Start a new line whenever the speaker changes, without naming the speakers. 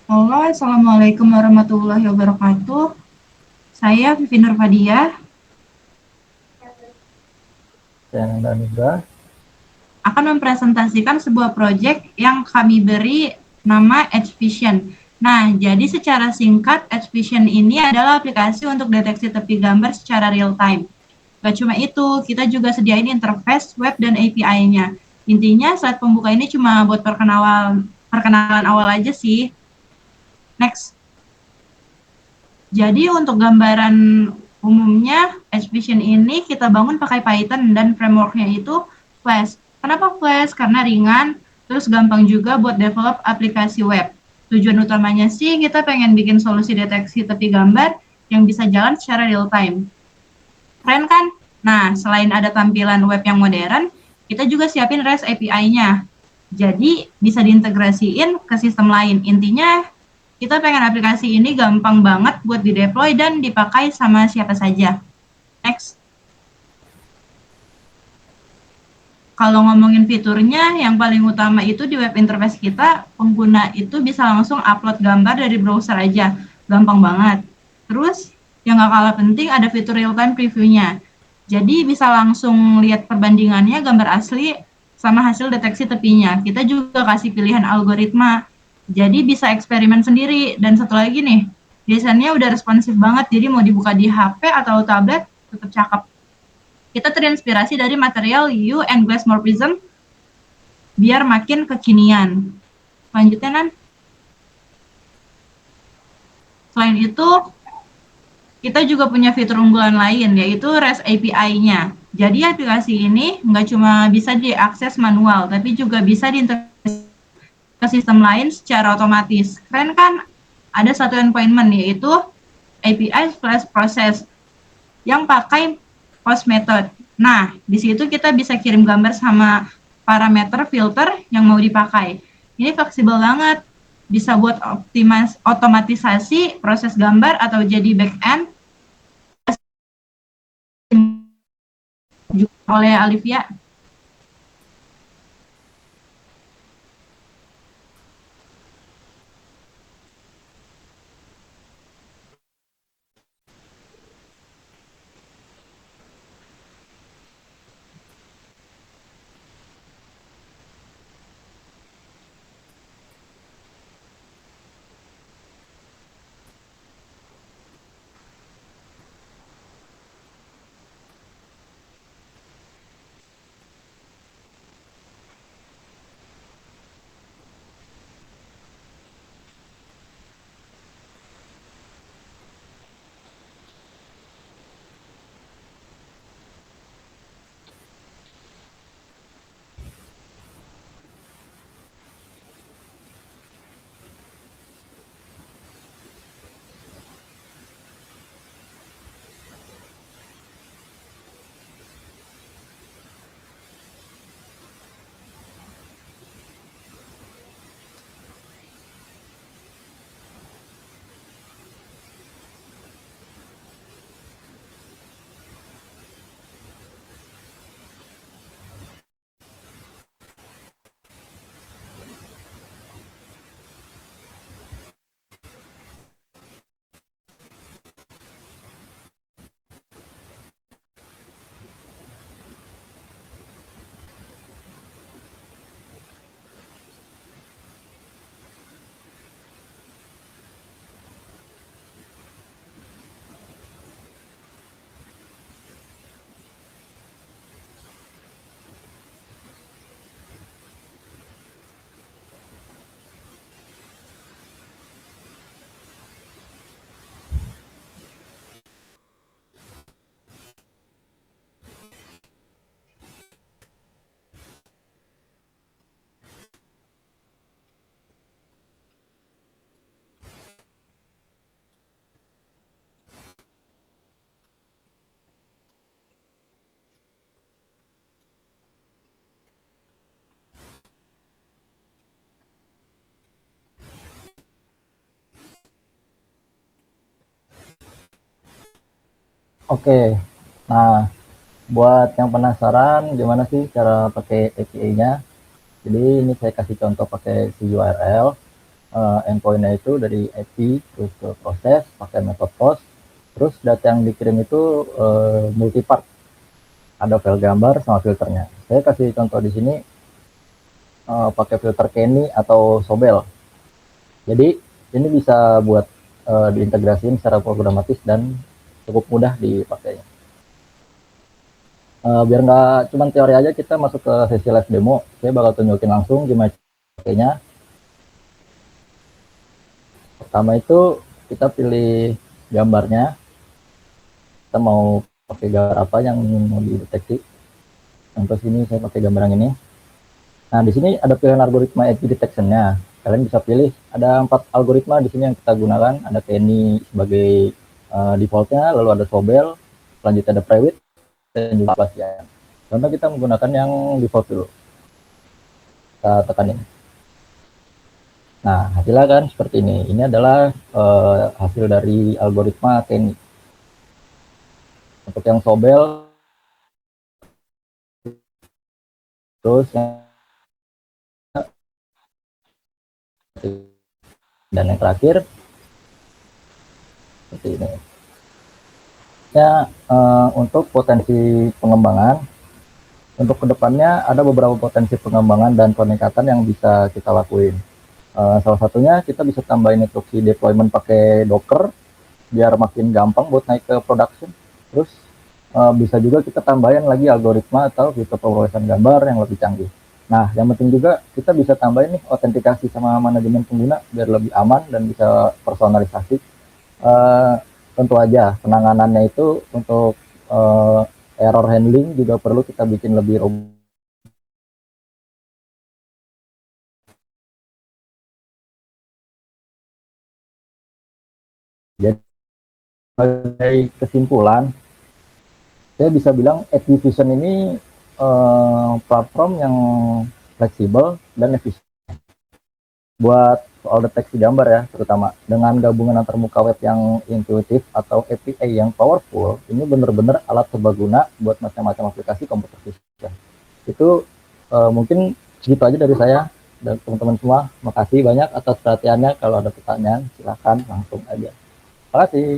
Halo, Assalamualaikum warahmatullahi wabarakatuh. Saya Vivi Nurfadia
Saya Nanda Nugra.
akan mempresentasikan sebuah proyek yang kami beri nama Edge Vision. Nah, jadi secara singkat, Edge Vision ini adalah aplikasi untuk deteksi tepi gambar secara real time. Gak cuma itu, kita juga sediain interface web dan API-nya. Intinya slide pembuka ini cuma buat perkenalan awal aja sih. Next. Jadi untuk gambaran umumnya, Edge Vision ini kita bangun pakai Python dan frameworknya itu Flash. Kenapa Flash? Karena ringan, terus gampang juga buat develop aplikasi web. Tujuan utamanya sih kita pengen bikin solusi deteksi tepi gambar yang bisa jalan secara real time. Keren kan? Nah, selain ada tampilan web yang modern, kita juga siapin REST API-nya. Jadi bisa diintegrasiin ke sistem lain. Intinya kita pengen aplikasi ini gampang banget buat di-deploy dan dipakai sama siapa saja. Next. Kalau ngomongin fiturnya, yang paling utama itu di web interface kita, pengguna itu bisa langsung upload gambar dari browser aja. Gampang banget. Terus, yang gak kalah penting ada fitur real-time preview-nya. Jadi bisa langsung lihat perbandingannya gambar asli sama hasil deteksi tepinya. Kita juga kasih pilihan algoritma. Jadi bisa eksperimen sendiri. Dan satu lagi nih, desainnya udah responsif banget. Jadi mau dibuka di HP atau tablet, tetap cakep. Kita terinspirasi dari material U and Glassmore Prism biar makin kekinian. Lanjutnya, Nan. Selain itu, kita juga punya fitur unggulan lain, yaitu REST API-nya. Jadi aplikasi ini nggak cuma bisa diakses manual, tapi juga bisa diintegrasi ke sistem lain secara otomatis. Keren kan? Ada satu endpoint, yaitu API flash process yang pakai post method. Nah, di situ kita bisa kirim gambar sama parameter filter yang mau dipakai. Ini fleksibel banget. Bisa buat otomatisasi proses gambar atau jadi back-end oleh Alivia.
Oke, nah buat yang penasaran gimana sih cara pakai API-nya, jadi ini saya kasih contoh pakai si URL. endpoint-nya itu dari API terus ke proses pakai metode post, terus data yang dikirim itu multipart, ada file gambar sama filternya. Saya kasih contoh di sini pakai filter Kenny atau Sobel. Jadi ini bisa buat diintegrasiin secara programatis dan cukup mudah dipakainya. Biar nggak cuma teori aja, kita masuk ke sesi live demo. Saya bakal tunjukin langsung gimana pakainya. Pertama itu kita pilih gambarnya, kita mau pakai gambar apa yang mau dideteksi. Contoh sini saya pakai gambar yang ini. Nah, di sini ada pilihan algoritma edge detection-nya. Kalian bisa pilih, ada 4 algoritma di sini yang kita gunakan. Ada Kenny sebagai default-nya, lalu ada Sobel, selanjutnya ada Prewit, dan juga Atlassian. Contoh kita menggunakan yang default dulu. Kita tekan ini. Nah, hasilnya kan seperti ini. Ini adalah hasil dari algoritma Kenny. Untuk yang Sobel, terus dan yang terakhir seperti ini. Ya, untuk potensi pengembangan, untuk kedepannya ada beberapa potensi pengembangan dan peningkatan yang bisa kita lakuin. Salah satunya kita bisa tambahin instruksi deployment pakai Docker biar makin gampang buat naik ke production. Terus bisa juga kita tambahin lagi algoritma atau fitur pemrosesan gambar yang lebih canggih. Nah, yang penting juga kita bisa tambahin nih autentikasi sama manajemen pengguna biar lebih aman dan bisa personalisasi. Tentu aja penanganannya itu untuk error handling juga perlu kita bikin lebih robust. Jadi sebagai kesimpulan, saya bisa bilang Activision ini platform yang fleksibel dan efisien buat soal deteksi gambar ya, terutama dengan gabungan antar muka web yang intuitif atau API yang powerful. Ini benar-benar alat serbaguna buat macam-macam aplikasi komputer vision. Itu mungkin segitu aja dari saya dan teman-teman semua. Makasih banyak atas perhatiannya. Kalau ada pertanyaan silahkan langsung aja. Terima kasih.